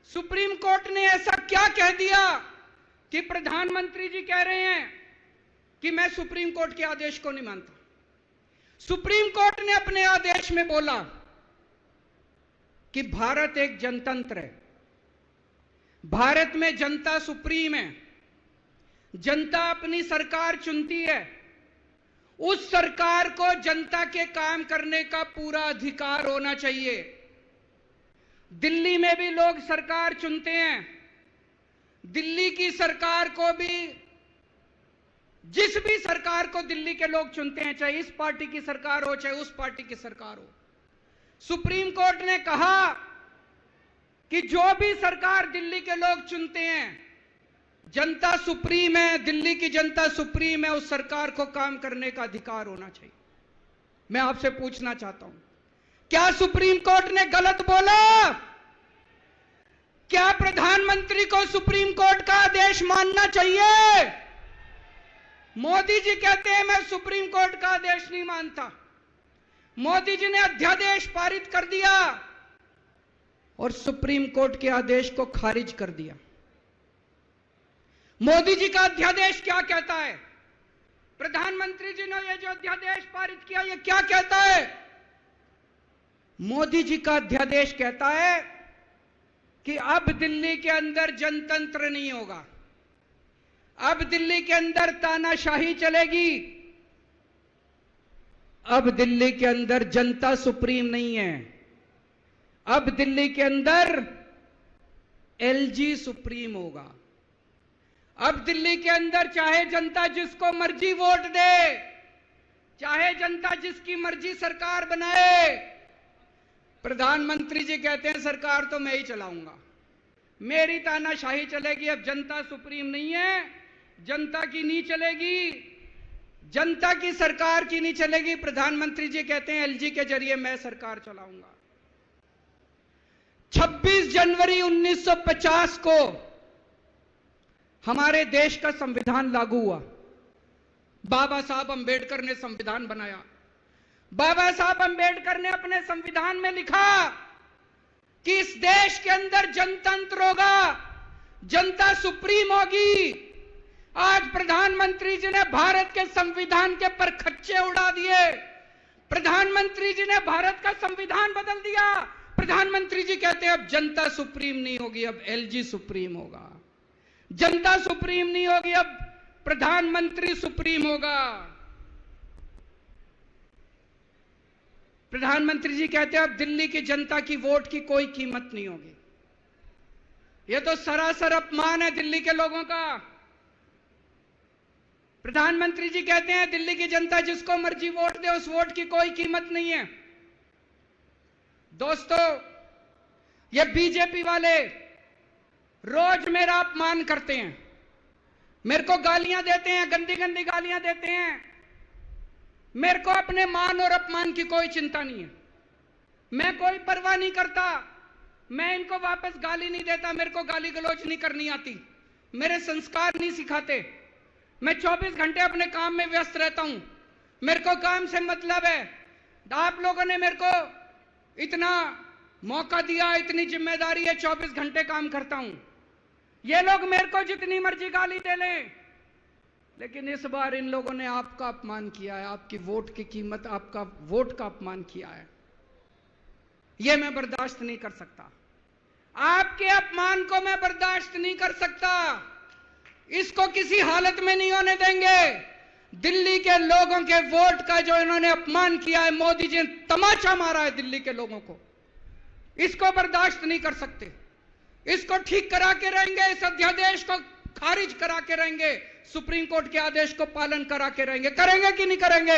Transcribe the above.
Supreme court ने ऐसा क्या कह दिया कि प्रधानमंत्री जी कह रहे हैं कि मैं सुप्रीम कोर्ट के आदेश को नहीं मानता। सुप्रीम कोर्ट ने अपने आदेश में बोला कि भारत एक जनतंत्र है, भारत में जनता सुप्रीम है, जनता अपनी सरकार चुनती है, उस सरकार को जनता के काम करने का पूरा अधिकार होना चाहिए। दिल्ली में भी लोग सरकार चुनते हैं, दिल्ली की सरकार को भी, जिस भी सरकार को दिल्ली के लोग चुनते हैं, चाहे इस पार्टी की सरकार हो चाहे उस पार्टी की सरकार हो, सुप्रीम कोर्ट ने कहा कि जो भी सरकार दिल्ली के लोग चुनते हैं, जनता सुप्रीम है, दिल्ली की जनता सुप्रीम है, उस सरकार को काम करने का अधिकार होना चाहिए। मैं आपसे पूछना चाहता हूं, क्या सुप्रीम कोर्ट ने गलत बोला? क्या प्रधानमंत्री को सुप्रीम कोर्ट का आदेश मानना चाहिए? मोदी जी कहते हैं मैं सुप्रीम कोर्ट का आदेश नहीं मानता। मोदी जी ने अध्यादेश पारित कर दिया और सुप्रीम कोर्ट के आदेश को खारिज कर दिया। मोदी जी का अध्यादेश क्या कहता है? प्रधानमंत्री जी ने यह जो अध्यादेश पारित किया, यह क्या कहता है? मोदी जी का अध्यादेश कहता है कि अब दिल्ली के अंदर जनतंत्र नहीं होगा, अब दिल्ली के अंदर तानाशाही चलेगी, अब दिल्ली के अंदर जनता सुप्रीम नहीं है, अब दिल्ली के अंदर एलजी सुप्रीम होगा। अब दिल्ली के अंदर चाहे जनता जिसको मर्जी वोट दे, चाहे जनता जिसकी मर्जी सरकार बनाए, प्रधानमंत्री जी कहते हैं सरकार तो मैं ही चलाऊंगा, मेरी तानाशाही चलेगी। अब जनता सुप्रीम नहीं है, जनता की नहीं चलेगी, जनता की सरकार की नहीं चलेगी। प्रधानमंत्री जी कहते हैं एलजी के जरिए मैं सरकार चलाऊंगा। 26 जनवरी 1950 को हमारे देश का संविधान लागू हुआ। बाबा साहब अंबेडकर ने संविधान बनाया। बाबा साहब अंबेडकर ने अपने संविधान में लिखा कि इस देश के अंदर जनतंत्र होगा, जनता सुप्रीम होगी। आज प्रधानमंत्री जी ने भारत के संविधान के पर खच्चे उड़ा दिए। प्रधानमंत्री जी ने भारत का संविधान बदल दिया। प्रधानमंत्री जी कहते हैं अब जनता सुप्रीम नहीं होगी, अब एलजी सुप्रीम होगा। जनता सुप्रीम नहीं होगी, अब प्रधानमंत्री सुप्रीम होगा। प्रधानमंत्री जी कहते हैं अब दिल्ली की जनता की वोट की कोई कीमत नहीं होगी। यह तो सरासर अपमान है दिल्ली के लोगों का। प्रधानमंत्री जी कहते हैं दिल्ली की जनता जिसको मर्जी वोट दे, उस वोट की कोई कीमत नहीं है। दोस्तों, ये बीजेपी वाले रोज मेरा अपमान करते हैं, मेरे को गालियां देते हैं, गंदी गंदी गालियां देते हैं। मेरे को अपने मान और अपमान की कोई चिंता नहीं है, मैं कोई परवाह नहीं करता। मैं इनको वापस गाली नहीं देता, मेरे को गाली गलौज नहीं करनी आती, मेरे संस्कार नहीं सिखाते। मैं 24 घंटे अपने काम में व्यस्त रहता हूं, मेरे को काम से मतलब है। आप लोगों ने मेरे को इतना मौका दिया, इतनी जिम्मेदारी है, 24 घंटे काम करता हूं। ये लोग मेरे को जितनी मर्जी गाली दे लें, लेकिन इस बार इन लोगों ने आपका अपमान किया है, आपकी वोट की कीमत, आपका वोट का अपमान किया है। यह मैं बर्दाश्त नहीं कर सकता। आपके अपमान को मैं बर्दाश्त नहीं कर सकता। इसको किसी हालत में नहीं होने देंगे। दिल्ली के लोगों के वोट का जो इन्होंने अपमान किया है, मोदी जी ने तमाचा मारा है दिल्ली के लोगों को, इसको बर्दाश्त नहीं कर सकते। इसको ठीक करा के रहेंगे, इस अध्यादेश को खारिज करा के रहेंगे, सुप्रीम कोर्ट के आदेश को पालन करा के रहेंगे। करेंगे कि नहीं करेंगे?